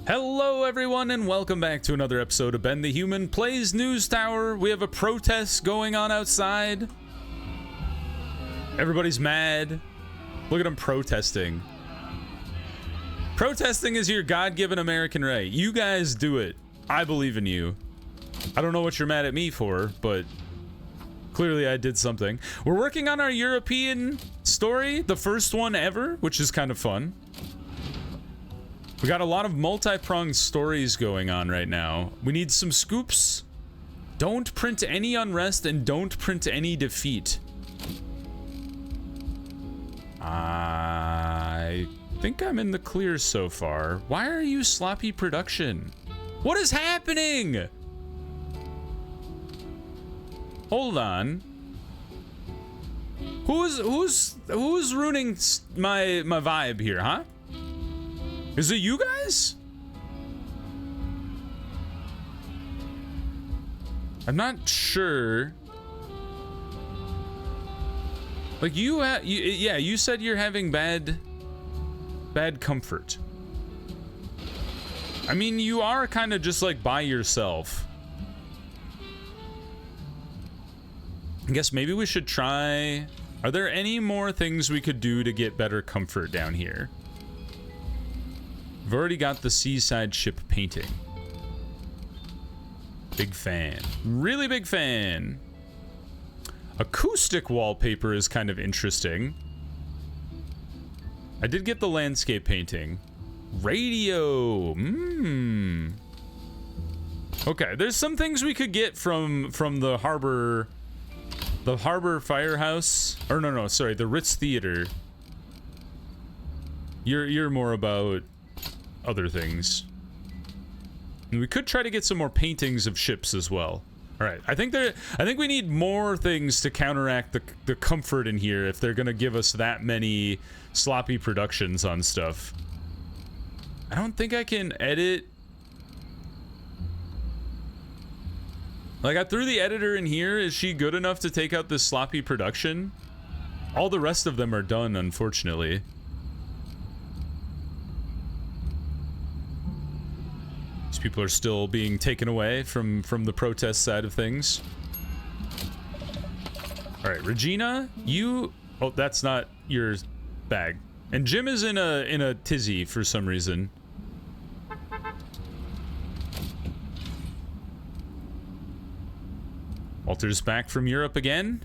Hello everyone and welcome back to another episode of Ben the Human Plays News Tower. We have a protest going on outside. Everybody's mad. Look at them protesting. Protesting is your God-given American right. You guys do it. I believe in you. I don't know what you're mad at me for, but clearly I did something. We're working on our European story, the first one ever, which is kind of fun. We got a lot of multi-pronged stories going on right now. We need some scoops. Don't print any unrest and don't print any defeat. I think I'm in the clear so far. Why are you sloppy production? What is happening? Hold on. Who's ruining my vibe here, huh? Is it you guys? I'm not sure. Like you said you're having bad comfort. I mean, you are kind of just like by yourself. I guess maybe we should try. Are there any more things we could do to get better comfort down here? I've already got the seaside ship painting. Big fan. Really big fan. Acoustic wallpaper is kind of interesting. I did get the landscape painting. Radio. Okay, there's some things we could get from the harbor. The harbor firehouse. Or no, sorry, the Ritz Theater. You're more about other things. And we could try to get some more paintings of ships as well. All right, I think we need more things to counteract the comfort in here if they're gonna give us that many sloppy productions on stuff. I don't think I can edit. Like, I threw the editor in here. Is she good enough to take out this sloppy production? All the rest of them are done, unfortunately. People are still being taken away from the protest side of things. All right, Regina, you. Oh, that's not your bag. And Jim is in a tizzy for some reason. Walter's back from Europe again.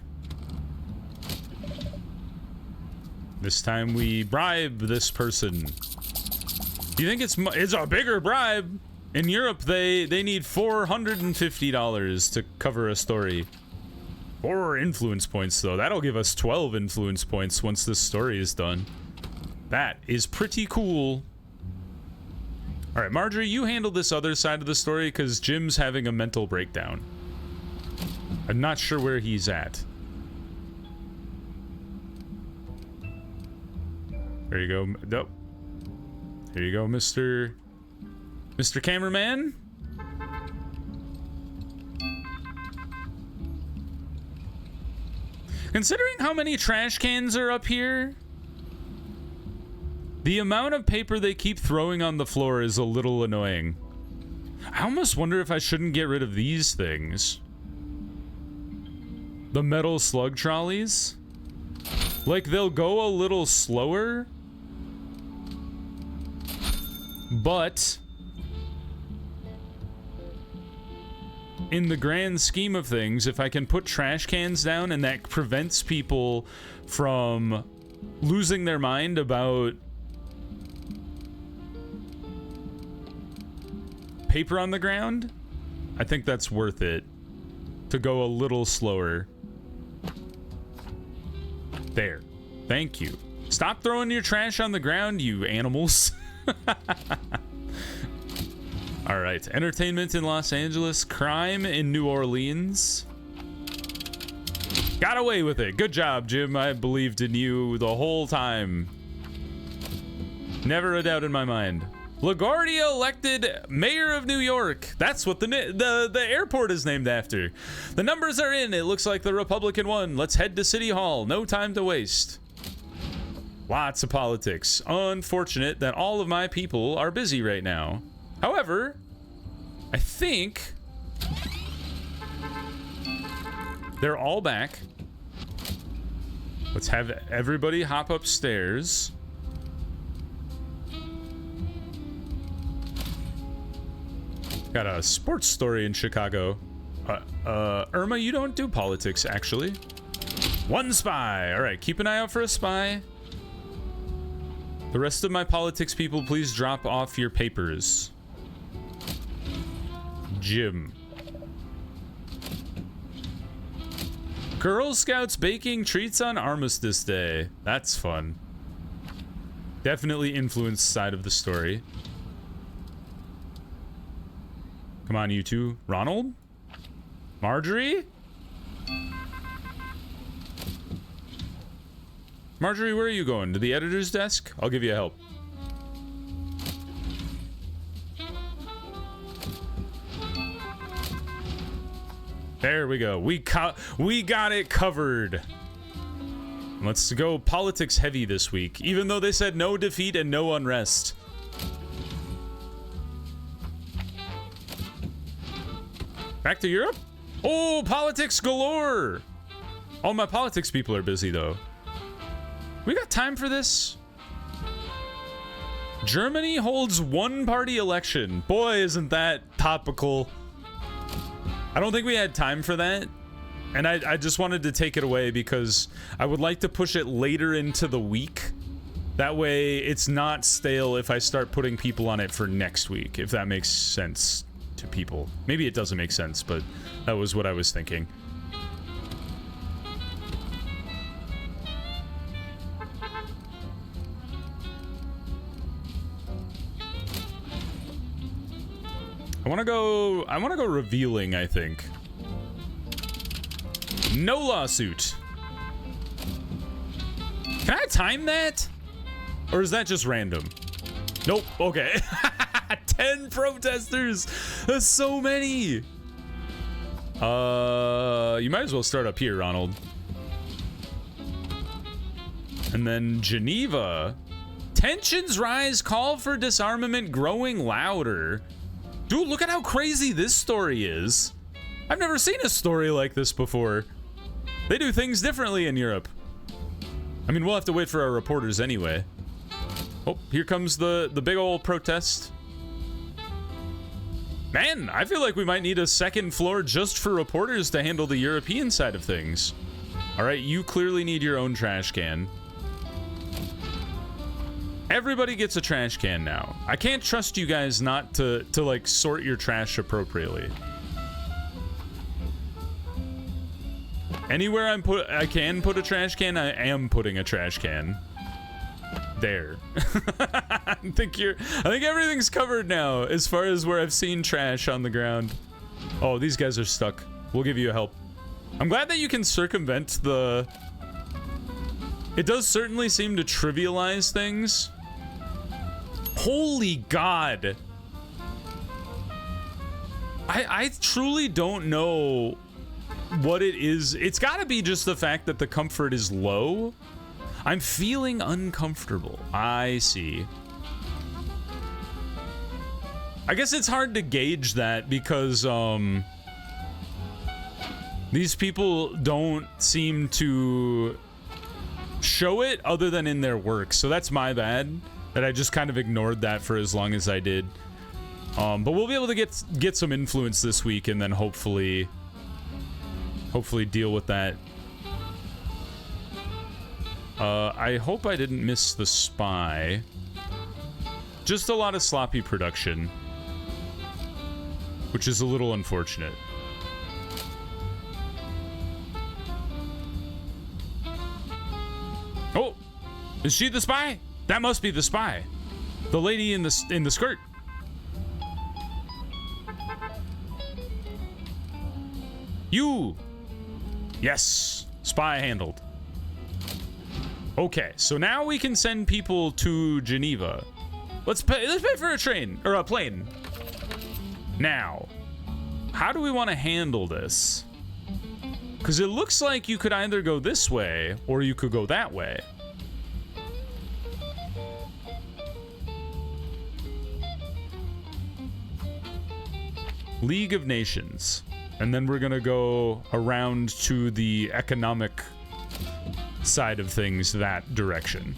This time we bribe this person. Do you think it's a bigger bribe? In Europe, they need $450 to cover a story. 4 influence points, though. That'll give us 12 influence points once this story is done. That is pretty cool. All right, Marjorie, you handle this other side of the story because Jim's having a mental breakdown. I'm not sure where he's at. There you go. Nope. Here you go, Mr. Cameraman. Considering how many trash cans are up here, the amount of paper they keep throwing on the floor is a little annoying. I almost wonder if I shouldn't get rid of these things. The metal slug trolleys. Like, they'll go a little slower, but in the grand scheme of things, if I can put trash cans down and that prevents people from losing their mind about paper on the ground, I think that's worth it to go a little slower. There. Thank you. Stop throwing your trash on the ground, you animals. All right, entertainment in Los Angeles, crime in New Orleans. Got away with it. Good job, Jim. I believed in you the whole time. Never a doubt in my mind. LaGuardia elected mayor of New York. That's what the airport is named after. The numbers are in. It looks like the Republican won. Let's head to City Hall. No time to waste. Lots of politics. Unfortunate that all of my people are busy right now. However, I think they're all back. Let's have everybody hop upstairs. Got a sports story in Chicago. Irma, you don't do politics, actually. One spy. All right, keep an eye out for a spy. The rest of my politics people, please drop off your papers. Jim. Girl Scouts baking treats on Armistice Day. That's fun. Definitely influenced side of the story. Come on, you two. Ronald? Marjorie? Marjorie, where are you going? To the editor's desk? I'll give you a help. There we go. We got it covered. Let's go politics heavy this week, even though they said no defeat and no unrest. Back to Europe? Oh, politics galore! All my politics people are busy, though. We got time for this? Germany holds one-party election. Boy, isn't that topical. I don't think we had time for that. And I just wanted to take it away because I would like to push it later into the week. That way, it's not stale if I start putting people on it for next week, if that makes sense to people. Maybe it doesn't make sense, but that was what I was thinking. I want to go revealing, I think. No lawsuit. Can I time that? Or is that just random? Nope. Okay. 10 protesters. That's so many. You might as well start up here, Ronald. And then Geneva. Tensions rise, call for disarmament growing louder. Dude, look at how crazy this story is. I've never seen a story like this before. They do things differently in Europe. I mean, we'll have to wait for our reporters anyway. Oh, here comes the big old protest. Man, I feel like we might need a second floor just for reporters to handle the European side of things. All right, you clearly need your own trash can. Everybody gets a trash can now. I can't trust you guys not to like sort your trash appropriately. Anywhere I can put a trash can, I am putting a trash can. There. I think everything's covered now as far as where I've seen trash on the ground. Oh, these guys are stuck. We'll give you a help. I'm glad that you can circumvent the... It does certainly seem to trivialize things. Holy God. I truly don't know what it is. It's gotta be just the fact that the comfort is low. I'm feeling uncomfortable. I see. I guess it's hard to gauge that because these people don't seem to show it other than in their work. So that's my bad that I just kind of ignored that for as long as I did. But we'll be able to get some influence this week and then hopefully deal with that. I hope I didn't miss the spy. Just a lot of sloppy production, which is a little unfortunate. Oh, is she the spy? That must be the spy. The lady in the skirt. You. Yes, spy handled. Okay, so now we can send people to Geneva. Let's pay for a train or a plane. Now, how do we want to handle this? Because it looks like you could either go this way or you could go that way. League of Nations. And then we're gonna go around to the economic side of things that direction.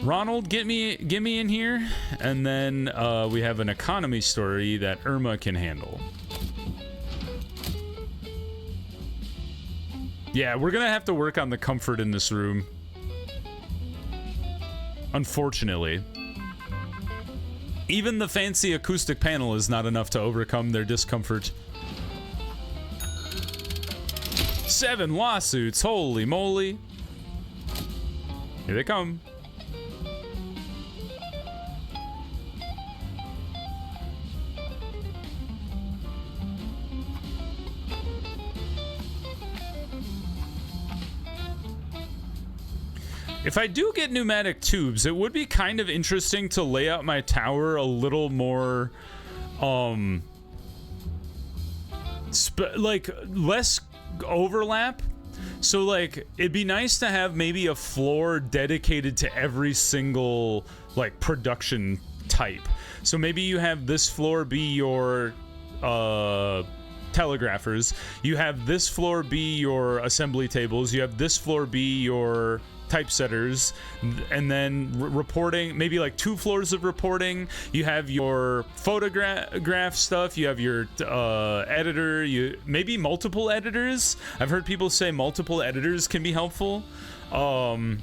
Ronald, get me in here. And then we have an economy story that Irma can handle. Yeah, we're gonna have to work on the comfort in this room. Unfortunately. Even the fancy acoustic panel is not enough to overcome their discomfort. 7 lawsuits, holy moly. Here they come. If I do get pneumatic tubes, it would be kind of interesting to lay out my tower a little more, like, less overlap. So, like, it'd be nice to have maybe a floor dedicated to every single, like, production type. So maybe you have this floor be your, telegraphers. You have this floor be your assembly tables. You have this floor be your typesetters, and then reporting, maybe like 2 floors of reporting. You have your photograph stuff, you have your editor, you maybe multiple editors. I've heard people say multiple editors can be helpful. Yeah,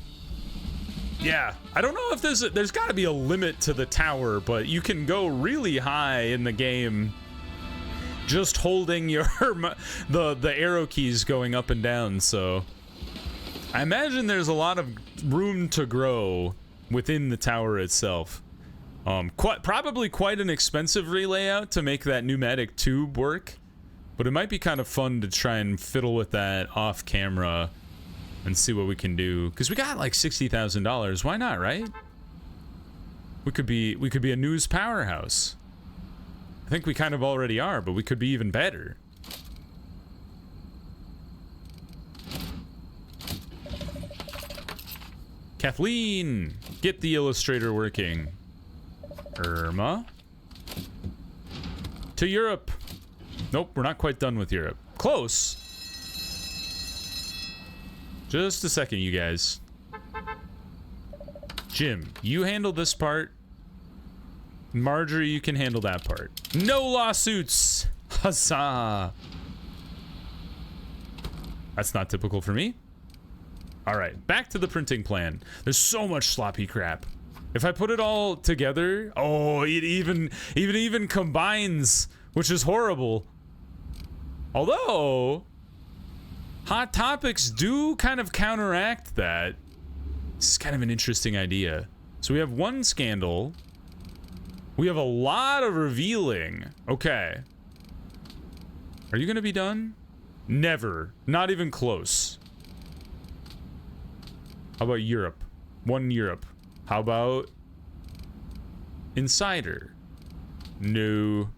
I don't know if there's got to be a limit to the tower, but you can go really high in the game just holding your the arrow keys going up and down. So I imagine there's a lot of room to grow within the tower itself. Probably quite an expensive relayout to make that pneumatic tube work, but it might be kind of fun to try and fiddle with that off camera and see what we can do. Because we got like $60,000. Why not, right? We could be a news powerhouse. I think we kind of already are, but we could be even better. Kathleen, get the illustrator working. Irma. To Europe. Nope, we're not quite done with Europe. Close. Just a second, you guys. Jim, you handle this part. Marjorie, you can handle that part. No lawsuits! Huzzah! That's not typical for me. Alright, back to the printing plan. There's so much sloppy crap. If I put it all together, oh, it even combines, which is horrible. Although, Hot Topics do kind of counteract that. This is kind of an interesting idea. So we have one scandal. We have a lot of revealing. Okay. Are you gonna be done? Never. Not even close. How about Europe? One Europe. How about Insider? No.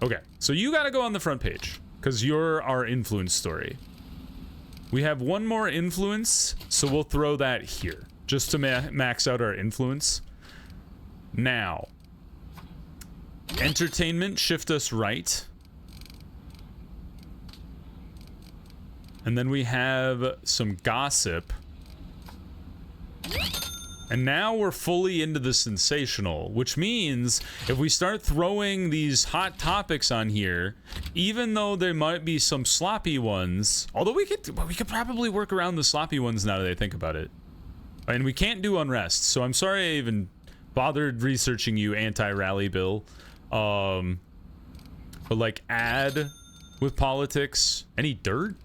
Okay, so you gotta go on the front page, because you're our influence story. We have one more influence, so we'll throw that here, just to max out our influence. Now, entertainment, shift us right. And then we have some gossip. And now we're fully into the sensational, which means if we start throwing these hot topics on here, even though there might be some sloppy ones, although we could probably work around the sloppy ones now that I think about it. And we can't do unrest, so I'm sorry I even bothered researching you, anti-rally bill. But like ad with politics, any dirt?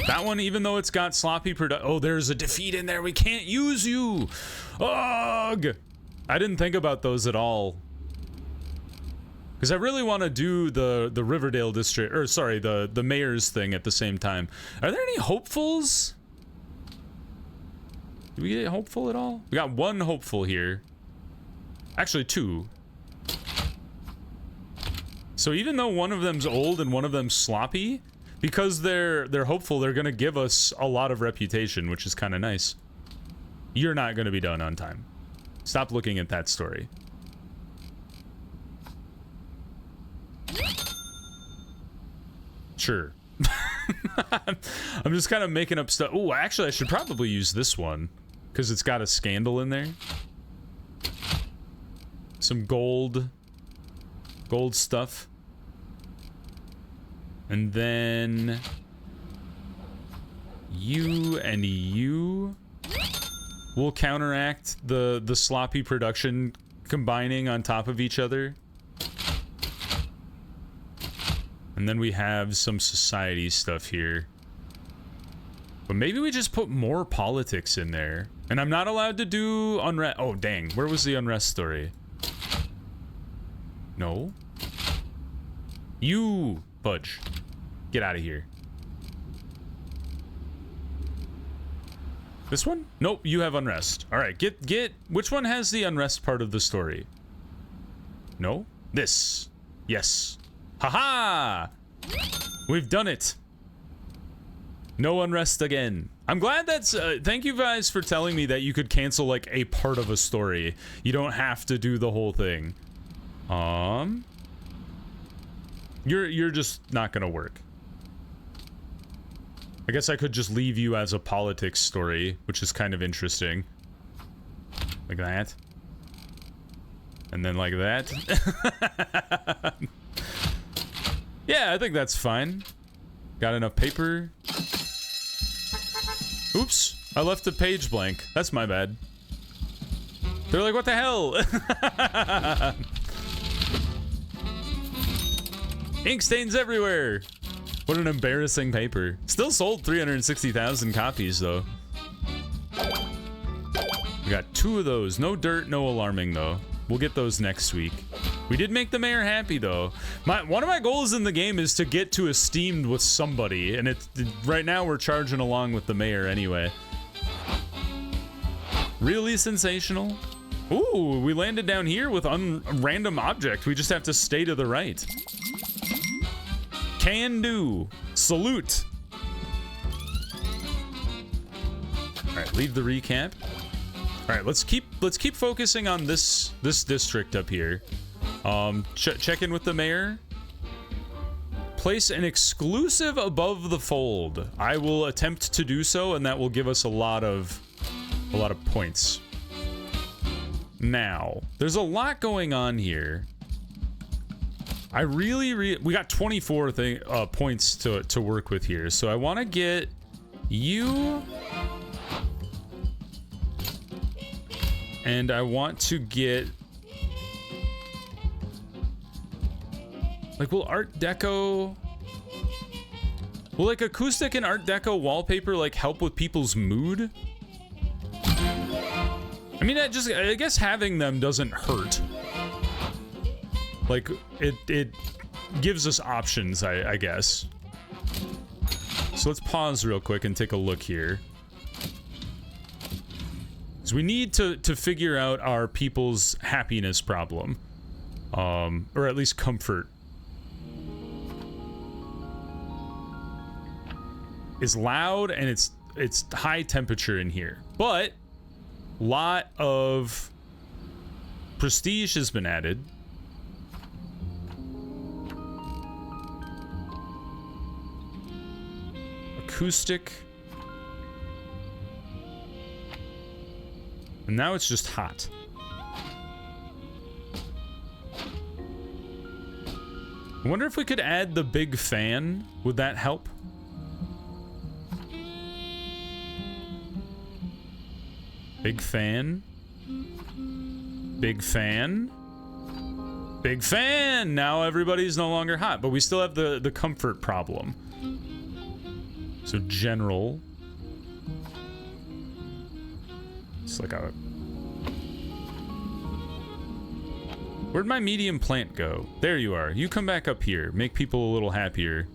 That one, even though it's got sloppy oh, there's a defeat in there. We can't use you. Ugh. I didn't think about those at all. Because I really want to do the Riverdale district, or sorry, the mayor's thing at the same time. Are there any hopefuls? Did we get hopeful at all? We got one hopeful here. Actually, 2. So even though one of them's old and one of them's sloppy, because they're hopeful, they're gonna give us a lot of reputation, which is kind of nice. You're not gonna be done on time. Stop looking at that story. Sure. I'm just kind of making up stuff. Oh, actually, I should probably use this one because it's got a scandal in there. Some gold stuff. And then you and you will counteract the sloppy production combining on top of each other. And then we have some society stuff here. But maybe we just put more politics in there. And I'm not allowed to do unrest. Oh, dang. Where was the unrest story? No. You, Budge. Get out of here. This one? Nope, you have unrest. All right, get. Which one has the unrest part of the story? No? This. Yes. Haha! We've done it. No unrest again. I'm glad that's... thank you guys for telling me that you could cancel, like, a part of a story. You don't have to do the whole thing. You're just not gonna work. I guess I could just leave you as a politics story, which is kind of interesting. Like that. And then like that. Yeah, I think that's fine. Got enough paper. Oops, I left the page blank. That's my bad. They're like, what the hell? Ink stains everywhere. What an embarrassing paper. Still sold 360,000 copies, though. We got 2 of those. No dirt, no alarming, though. We'll get those next week. We did make the mayor happy, though. One of my goals in the game is to get to esteemed with somebody, and right now we're charging along with the mayor anyway. Really sensational. Ooh, we landed down here with a random object. We just have to stay to the right. Can do. Salute. All right, leave the recap. All right, let's keep focusing on this district up here. Check in with the mayor. Place an exclusive above the fold. I will attempt to do so, and that will give us a lot of points. Now, there's a lot going on here. I we got 24 points to work with here, so I want to get you, and I want to get, like, will like acoustic and Art Deco wallpaper like help with people's mood? I mean, I guess having them doesn't hurt. Like, it gives us options, I guess. So let's pause real quick and take a look here. So we need to figure out our people's happiness problem. Or at least comfort. It's loud and it's high temperature in here. But lot of prestige has been added. Acoustic. And now it's just hot. I wonder if we could add the big fan. Would that help? Big fan. Big fan. Big fan! Now everybody's no longer hot, but we still have the comfort problem. So general. It's like a... Where'd my medium plant go? There you are. You come back up here. Make people a little happier.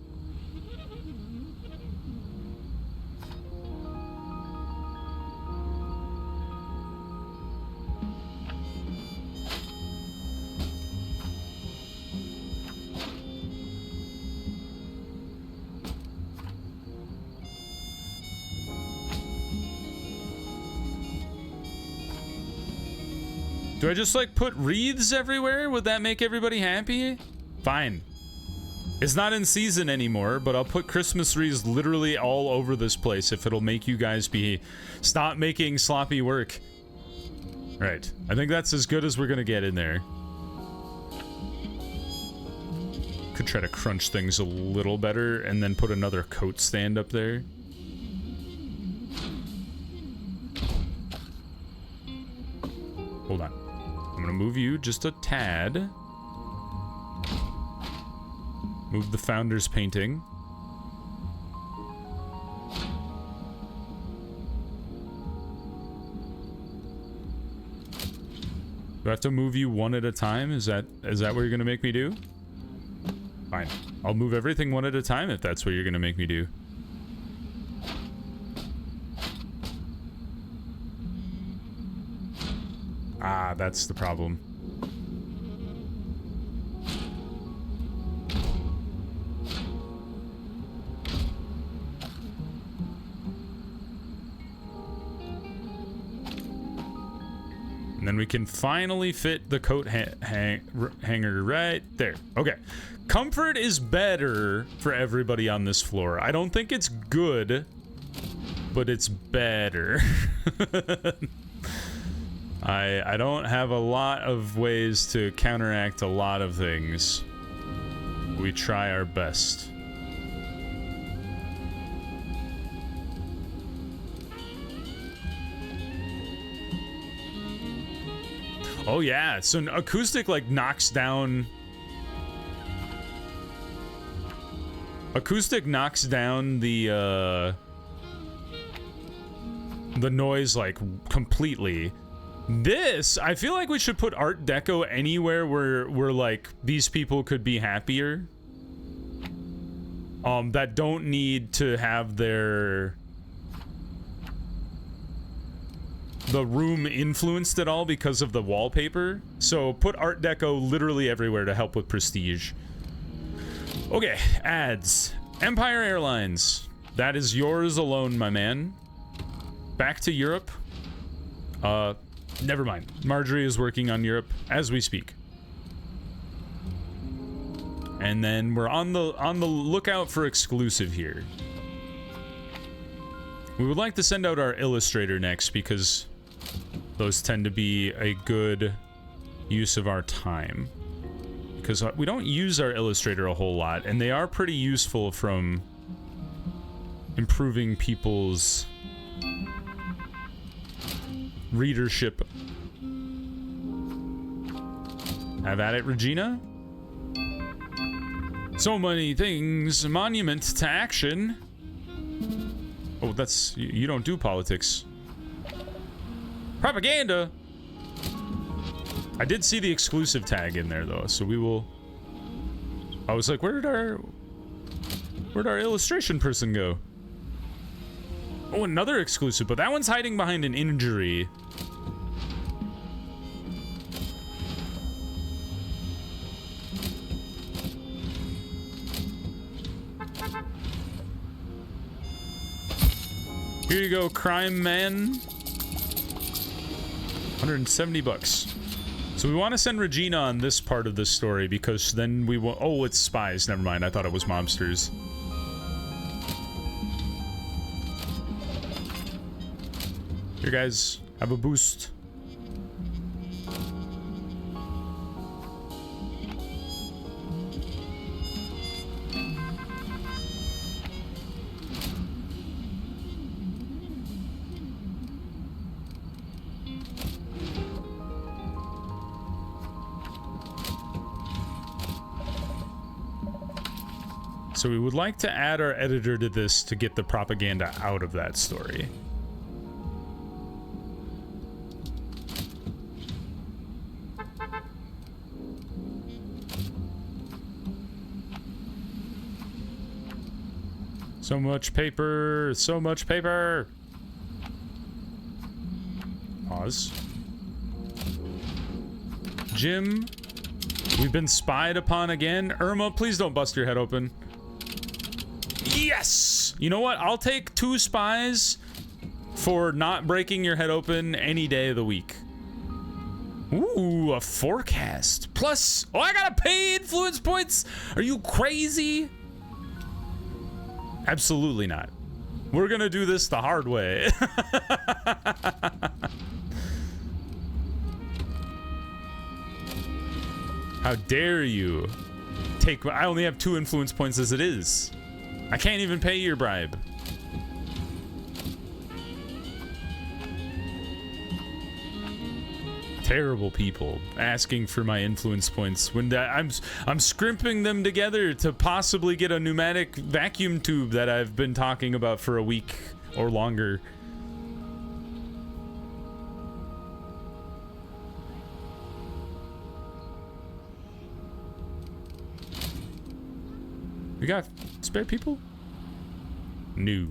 Do I just like put wreaths everywhere? Would that make everybody happy? Fine. It's not in season anymore, but I'll put Christmas wreaths literally all over this place if it'll make you guys stop making sloppy work. Right. I think that's as good as we're gonna get in there. Could try to crunch things a little better and then put another coat stand up there. Hold on. I'm gonna move you just a tad. Move the founder's painting. Do I have to move you one at a time? Is that what you're gonna make me do? Fine. I'll move everything one at a time if that's what you're gonna make me do. Ah, that's the problem. And then we can finally fit the coat hanger right there. Okay. Comfort is better for everybody on this floor. I don't think it's good, but it's better. I don't have a lot of ways to counteract a lot of things. We try our best. Oh yeah, so an acoustic like knocks down... Acoustic knocks down the noise like completely. This, I feel like we should put Art Deco anywhere where like these people could be happier. That don't need to have the room influenced at all because of the wallpaper. So put Art Deco literally everywhere to help with prestige. Okay, ads. Empire Airlines. That is yours alone, my man. Back to Europe. Never mind. Marjorie is working on Europe as we speak. And then we're on the lookout for exclusive here. We would like to send out our illustrator next because those tend to be a good use of our time. Because we don't use our illustrator a whole lot, and they are pretty useful from improving people's readership. Have at it, Regina. So many things. Monument to action. Oh, that's... You don't do politics. Propaganda! I did see the exclusive tag in there, though, so we will... I was like, where'd our illustration person go? Oh, another exclusive, but that one's hiding behind an injury. Here you go, crime man. 170 bucks. So we want to send Regina on this part of the story because then we will... Oh, it's spies. Never mind. I thought it was mobsters. Here, guys. Have a boost. So we would like to add our editor to this to get the propaganda out of that story. So much paper, so much paper. Pause. Jim, we've been spied upon again. Irma, please don't bust your head open. Yes! You know what? I'll take 2 spies for not breaking your head open any day of the week. Ooh, a forecast. Plus, oh, I gotta pay influence points? Are you crazy? Absolutely not. We're gonna do this the hard way. How dare you take... I only have 2 influence points as it is. I can't even pay your bribe. Terrible people asking for my influence points when I'm scrimping them together to possibly get a pneumatic vacuum tube that I've been talking about for a week or longer. We got spare people? New.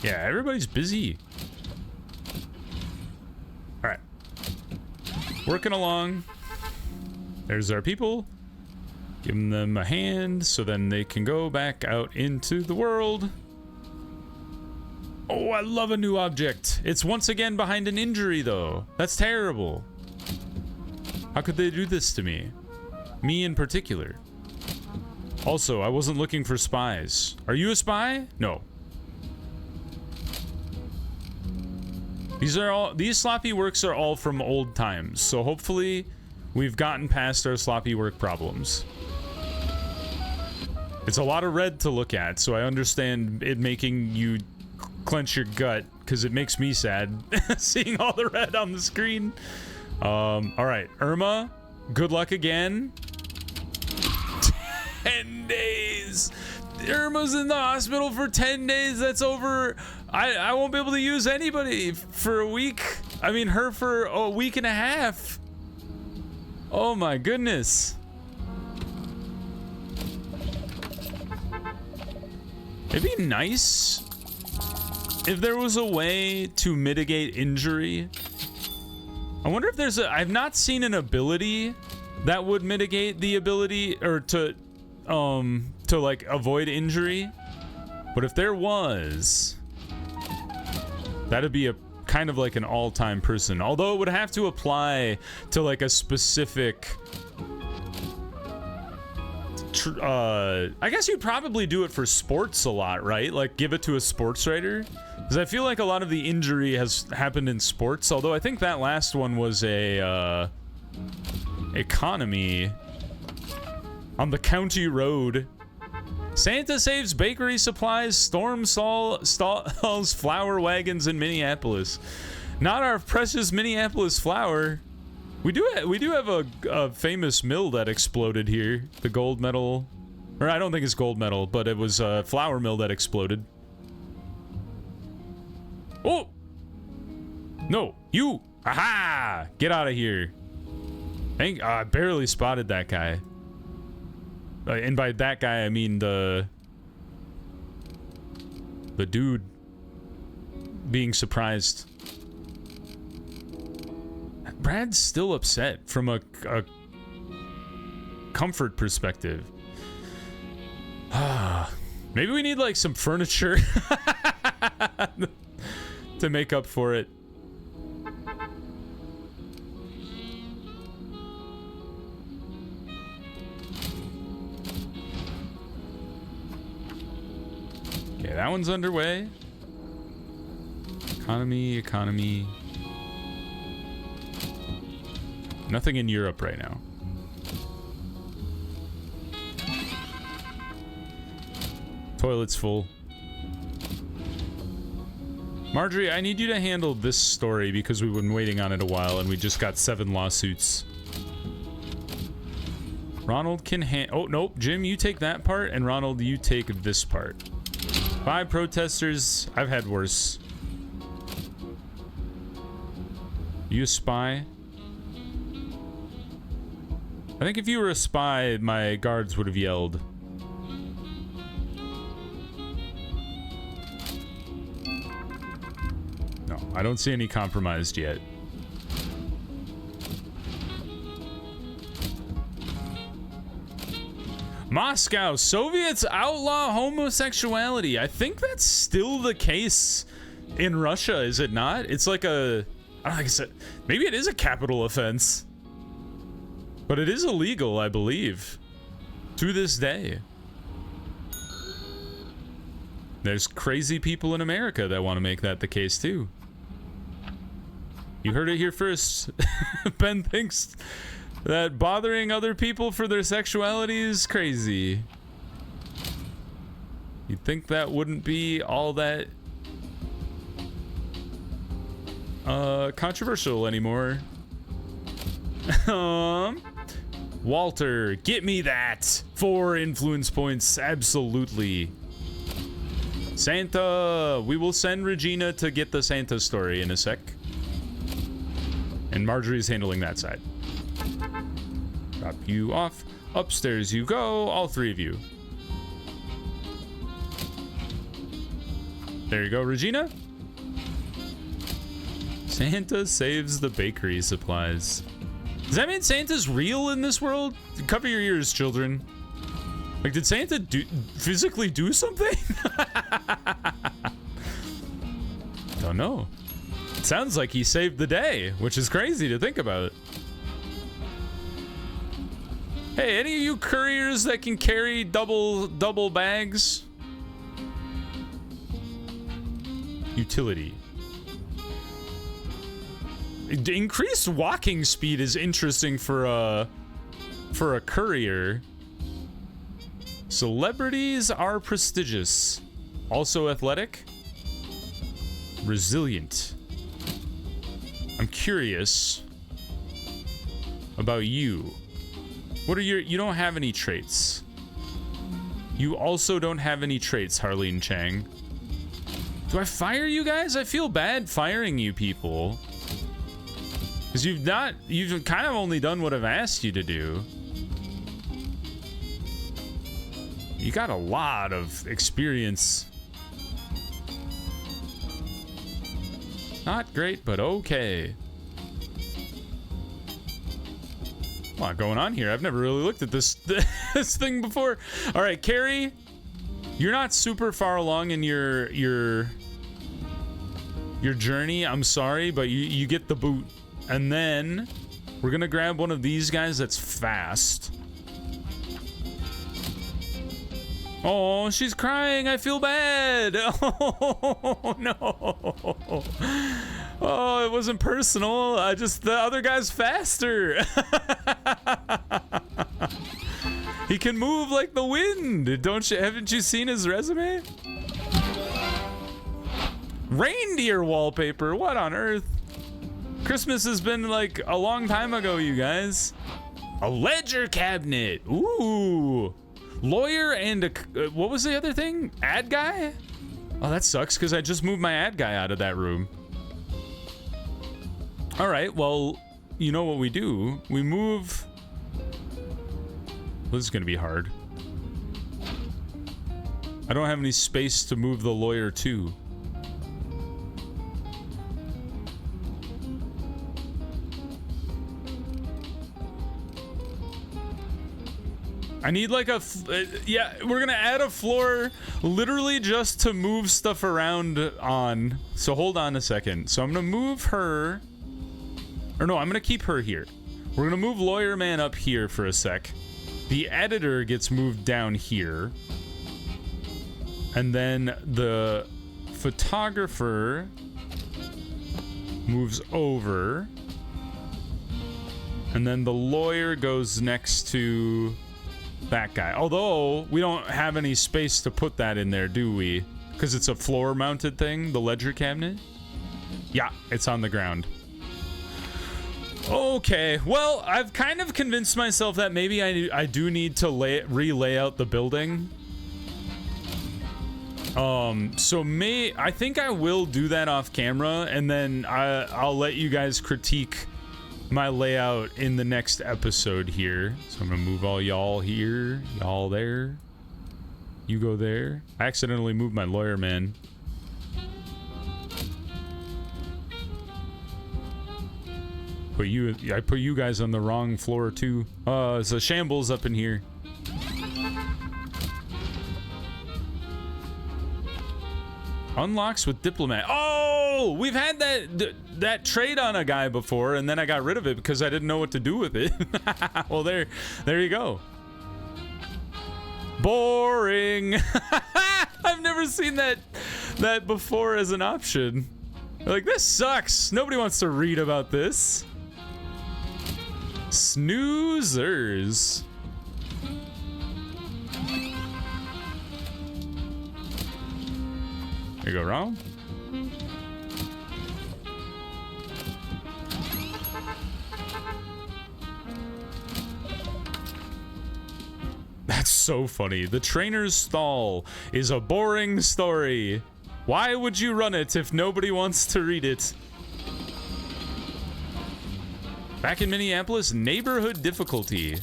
Yeah, everybody's busy. Alright. Working along. There's our people. Giving them a hand so then they can go back out into the world. Oh, I love a new object. It's once again behind an injury, though. That's terrible. How could they do this to me? Me in particular. Also, I wasn't looking for spies. Are you a spy? No. These sloppy works are all from old times, so hopefully we've gotten past our sloppy work problems. It's a lot of red to look at, so I understand it making you clench your gut, because it makes me sad seeing all the red on the screen. Alright, Irma, good luck again. 10 days! Irma's in the hospital for 10 days, that's over... I won't be able to use anybody for a week. I mean, her for a week and a half. Oh my goodness. It'd be nice if there was a way to mitigate injury. I wonder if there's I've not seen an ability that would mitigate the ability or to like avoid injury. But if there was, that'd be a kind of like an all-time person. Although it would have to apply to like a specific... I guess you'd probably do it for sports a lot, right? Like give it to a sports writer. Because I feel like a lot of the injury has happened in sports. Although I think that last one was a economy on the county road. Santa saves bakery supplies, storm stalls flour wagons in Minneapolis. Not our precious Minneapolis flour. We do have a famous mill that exploded here. The gold medal, or I don't think it's gold medal, but it was a flour mill that exploded. Oh! No, you! Aha! Get out of here. I barely spotted that guy. And by that guy, I mean the dude being surprised. Brad's still upset from a comfort perspective. Maybe we need like some furniture to make up for it. Okay, that one's underway. Economy. Nothing in Europe right now. Toilet's full. Marjorie, I need you to handle this story because we've been waiting on it a while and we just got 7 lawsuits. Ronald can oh, nope. Jim, you take that part, and Ronald, you take this part. 5 protesters. I've had worse. You a spy? I think if you were a spy, my guards would have yelled. No, I don't see any compromised yet. Moscow, Soviets outlaw homosexuality. I think that's still the case in Russia, is it not? It's like a, I don't know, like I said, maybe it is a capital offense. But it is illegal, I believe, to this day. There's crazy people in America that want to make that the case too. You heard it here first. Ben thinks that bothering other people for their sexuality is crazy. You'd think that wouldn't be all that controversial anymore. Walter, get me that. 4 influence points, absolutely. Santa, we will send Regina to get the Santa story in a sec. And Marjorie's handling that side. Drop you off. Upstairs you go, all 3 of you. There you go, Regina. Santa saves the bakery supplies. Does that mean Santa's real in this world? Cover your ears, children. Like, did Santa physically do something? Don't know. It sounds like he saved the day, which is crazy to think about. Hey, any of you couriers that can carry double bags? Utility. Increased walking speed is interesting for a courier. Celebrities are prestigious. Also athletic. Resilient. I'm curious about you. What are you don't have any traits. You also don't have any traits, Harleen Chang. Do I fire you guys? I feel bad firing you people. Because you've kind of only done what I've asked you to do. You got a lot of experience. Not great, but okay. A lot going on here. I've never really looked at this thing before. All right, Carrie, you're not super far along in your journey. I'm sorry, but you get the boot. And then we're gonna grab one of these guys that's fast. Oh, she's crying. I feel bad. Oh, no. Oh, it wasn't personal. The other guy's faster. He can move like the wind. Haven't you seen his resume? Reindeer wallpaper. What on earth? Christmas has been like a long time ago, you guys. A ledger cabinet. Ooh. Lawyer and what was the other thing? Ad guy? Oh, that sucks because I just moved my ad guy out of that room. All right, well, you know what we do? We move. Well, this is going to be hard. I don't have any space to move the lawyer to. I need like yeah, we're gonna add a floor literally just to move stuff around on. So hold on a second. So I'm gonna move her, or no, I'm gonna keep her here. We're gonna move Lawyer Man up here for a sec. The editor gets moved down here. And then the photographer moves over. And then the lawyer goes next to that guy. Although, we don't have any space to put that in there, do we? Because it's a floor-mounted thing, the ledger cabinet? Yeah, it's on the ground. Okay, well, I've kind of convinced myself that maybe I do need to re-lay out the building. I think I will do that off camera, and then I'll let you guys critique my layout in the next episode here. So I'm gonna move all y'all here, y'all there. You go there. I accidentally moved my lawyer man. I put you guys on the wrong floor too. It's a shambles up in here. Unlocks with diplomat. Oh, we've had that trade on a guy before, and then I got rid of it because I didn't know what to do with it. Well, there you go. Boring. I've never seen that before as an option. Like, this sucks. Nobody wants to read about this. Snoozers. You go wrong? That's so funny. The trainer's stall is a boring story. Why would you run it if nobody wants to read it? Back in Minneapolis, neighborhood difficulty.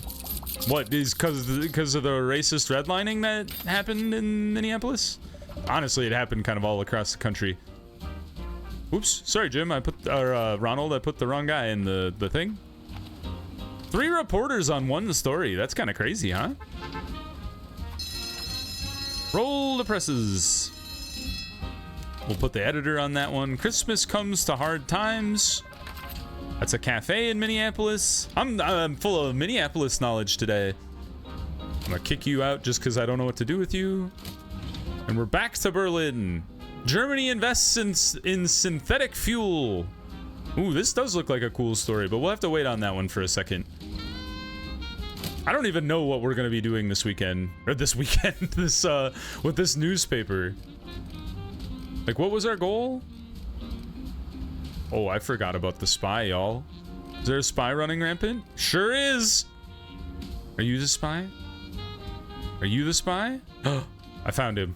What, is because of the racist redlining that happened in Minneapolis? Honestly, it happened kind of all across the country. Oops, sorry, Jim. Ronald, I put the wrong guy in the thing. 3 reporters on 1 story. That's kind of crazy, huh? Roll the presses. We'll put the editor on that one. Christmas comes to hard times. That's a cafe in Minneapolis. I'm full of Minneapolis knowledge today. I'm gonna kick you out just because I don't know what to do with you. And we're back to Berlin. Germany invests in synthetic fuel. Ooh, this does look like a cool story, but we'll have to wait on that one for a second. I don't even know what we're gonna be doing this weekend. Or this weekend, with this newspaper. Like, what was our goal? Oh, I forgot about the spy, y'all. Is there a spy running rampant? Sure is! Are you the spy? Are you the spy? Oh, I found him.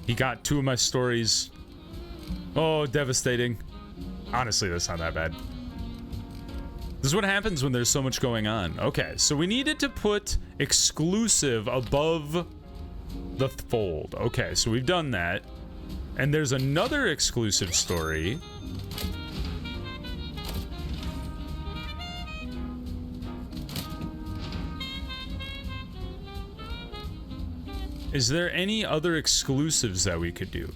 He got 2 of my stories. Oh, devastating. Honestly, that's not that bad. This is what happens when there's so much going on. Okay, so we needed to put exclusive above the fold. Okay, so we've done that. And there's another exclusive story. Is there any other exclusives that we could do?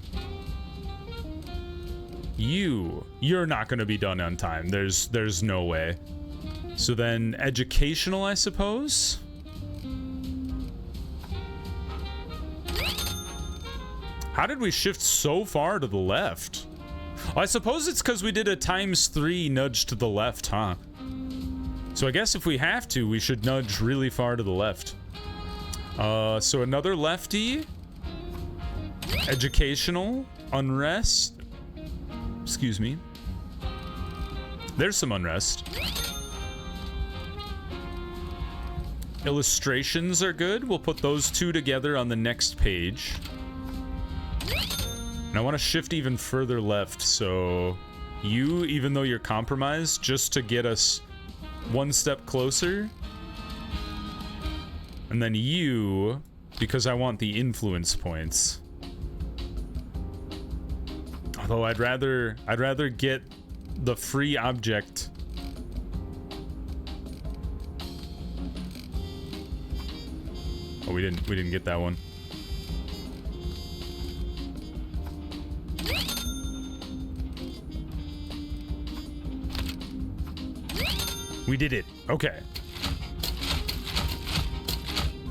You're not going to be done on time. There's no way. So then educational, I suppose? How did we shift so far to the left? Oh, I suppose it's because we did a ×3 nudge to the left, huh? So I guess if we have to, we should nudge really far to the left. So another lefty. Educational. Unrest. Excuse me. There's some unrest. Illustrations are good. We'll put those 2 together on the next page. And I want to shift even further left, so you, even though you're compromised, just to get us 1 step closer. And then you, because I want the influence points. Although I'd rather get the free object. Oh, we didn't get that one. We did it. Okay.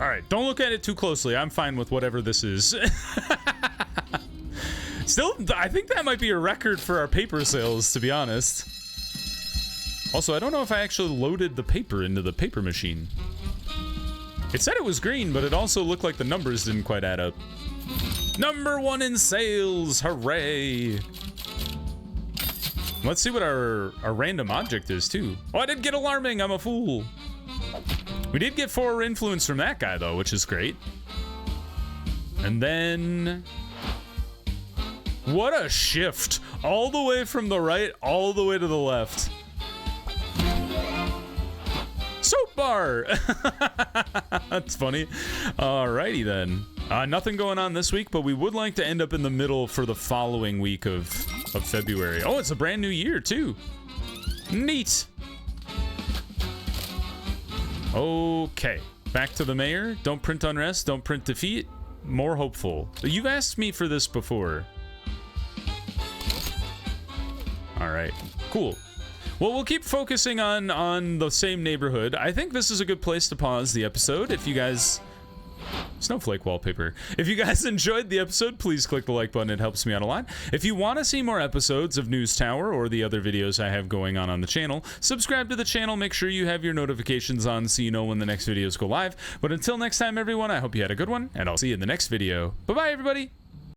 All right, don't look at it too closely. I'm fine with whatever this is. Still, I think that might be a record for our paper sales, to be honest. Also, I don't know if I actually loaded the paper into the paper machine. It said it was green, but it also looked like the numbers didn't quite add up. #1 in sales, hooray! Let's see what our random object is, too. Oh, I did get alarming, I'm a fool. We did get 4 influence from that guy, though, which is great. And then... what a shift! All the way from the right, all the way to the left. Soap bar! That's funny. Alrighty then. Nothing going on this week, but we would like to end up in the middle for the following week of February. Oh, it's a brand new year, too. Neat. Okay. Back to the mayor. Don't print unrest. Don't print defeat. more hopeful. You've asked me for this before. All right, cool. Well, we'll keep focusing on the same neighborhood. I think this is a good place to pause the episode. If you guys... Snowflake wallpaper. If you guys enjoyed the episode, please click the like button. It helps me out a lot. If you want to see more episodes of News Tower or the other videos I have going on the channel, subscribe to the channel. Make sure you have your notifications on so you know when the next videos go live. But until next time, everyone, I hope you had a good one, and I'll see you in the next video. Bye-bye, everybody!